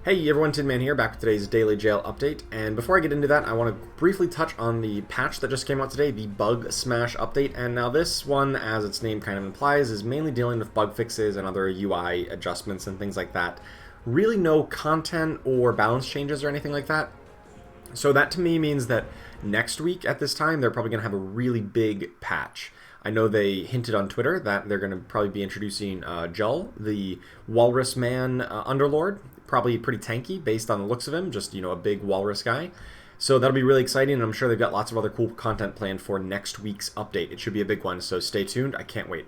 Hey everyone, Tin Man here, back with today's Daily Jail update, and before I get into that, I want to briefly touch on the patch that just came out today, the Bug Smash update, and now this one, as its name kind of implies, is mainly dealing with bug fixes and other UI adjustments and things like that. Really no content or balance changes or anything like that. So that to me means that next week at this time, they're probably going to have a really big patch. I know they hinted on Twitter that they're going to probably be introducing Jull, the Walrus Man Underlord, probably pretty tanky based on the looks of him, just, a big walrus guy. So that'll be really exciting, and I'm sure they've got lots of other cool content planned for next week's update. It should be a big one, so stay tuned. I can't wait.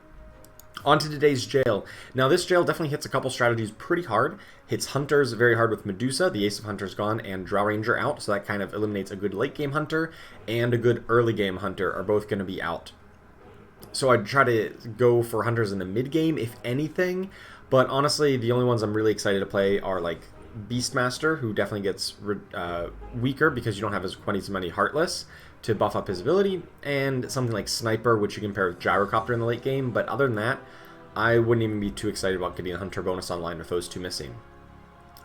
On to today's jail. Now, this jail definitely hits a couple strategies pretty hard. Hits Hunters very hard with Medusa, the Ace of Hunters gone, and Drow Ranger out, so that kind of eliminates a good late-game Hunter and a good early-game Hunter are both going to be out. So I'd try to go for Hunters in the mid-game, if anything. But honestly, the only ones I'm really excited to play are like Beastmaster, who definitely gets weaker because you don't have quite as many Heartless to buff up his ability, and something like Sniper, which you can pair with Gyrocopter in the late game. But other than that, I wouldn't even be too excited about getting a Hunter bonus online with those two missing.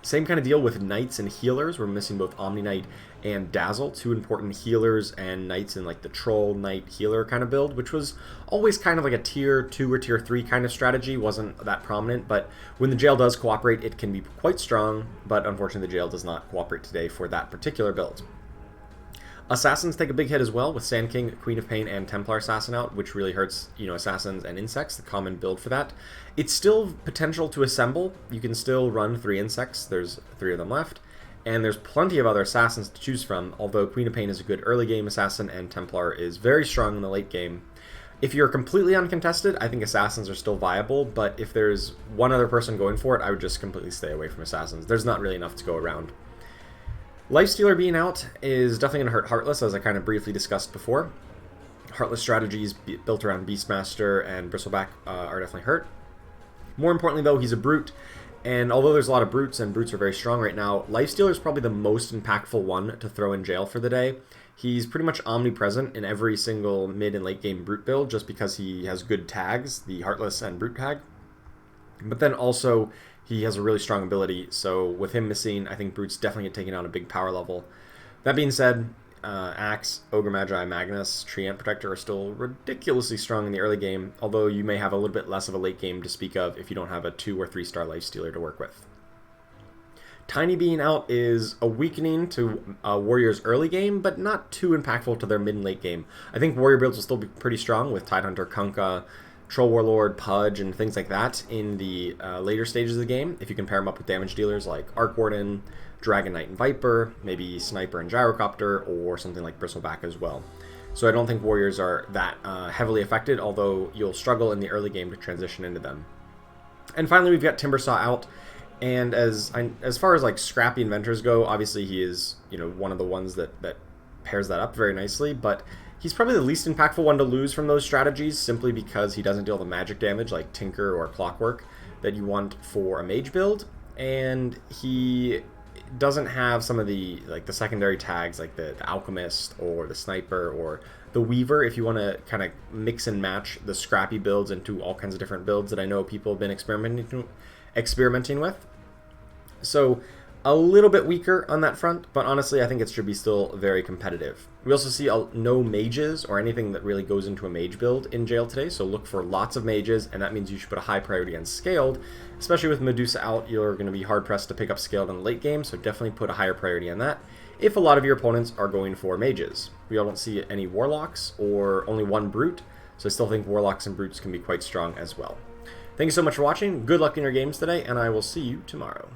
Same kind of deal with Knights and Healers. We're missing both Omni Knight and Dazzle, two important healers and Knights in like the Troll Knight Healer kind of build, which was always kind of like a tier 2 or tier 3 kind of strategy. Wasn't that prominent, but when the jail does cooperate, it can be quite strong, but unfortunately the jail does not cooperate today for that particular build. Assassins take a big hit as well, with Sand King, Queen of Pain, and Templar Assassin out, which really hurts, Assassins and Insects, the common build for that. It's still potential to assemble. You can still run 3 Insects. There's 3 of them left. And there's plenty of other Assassins to choose from, although Queen of Pain is a good early game Assassin, and Templar is very strong in the late game. If you're completely uncontested, I think Assassins are still viable, but if there's one other person going for it, I would just completely stay away from Assassins. There's not really enough to go around. Lifestealer being out is definitely going to hurt Heartless, as I kind of briefly discussed before. Heartless strategies built around Beastmaster and Bristleback are definitely hurt. More importantly, though, he's a Brute, and although there's a lot of Brutes, and Brutes are very strong right now, Lifestealer is probably the most impactful one to throw in jail for the day. He's pretty much omnipresent in every single mid and late game Brute build, just because he has good tags, the Heartless and Brute tag. But then also, he has a really strong ability, so with him missing, I think Brute's definitely taking on a big power level. That being said, Axe, Ogre Magi, Magnus, Treant Protector are still ridiculously strong in the early game, although you may have a little bit less of a late game to speak of if you don't have a 2 or 3 star Lifestealer to work with. Tiny being out is a weakening to Warrior's early game, but not too impactful to their mid and late game. I think Warrior builds will still be pretty strong with Tidehunter, Kunkka, Troll Warlord, Pudge, and things like that in the later stages of the game, if you can pair them up with damage dealers like Arc Warden, Dragon Knight and Viper, maybe Sniper and Gyrocopter, or something like Bristleback as well. So I don't think Warriors are that heavily affected, although you'll struggle in the early game to transition into them. And finally, we've got Timbersaw out, and as far as like scrappy inventors go, obviously he is one of the ones that pairs that up very nicely, but he's probably the least impactful one to lose from those strategies, simply because he doesn't deal the magic damage like Tinker or Clockwork that you want for a mage build, and he doesn't have some of the secondary tags like the Alchemist or the Sniper or the Weaver, if you want to kind of mix and match the scrappy builds into all kinds of different builds that I know people have been experimenting with. So a little bit weaker on that front, but honestly I think it should be still very competitive. We also see no mages or anything that really goes into a mage build in jail today, so look for lots of mages, and that means you should put a high priority on Scaled. Especially with Medusa out, you're going to be hard-pressed to pick up Scaled in the late game, so definitely put a higher priority on that if a lot of your opponents are going for mages. We don't see any Warlocks or only one Brute, so I still think Warlocks and Brutes can be quite strong as well. Thank you so much for watching, good luck in your games today, and I will see you tomorrow.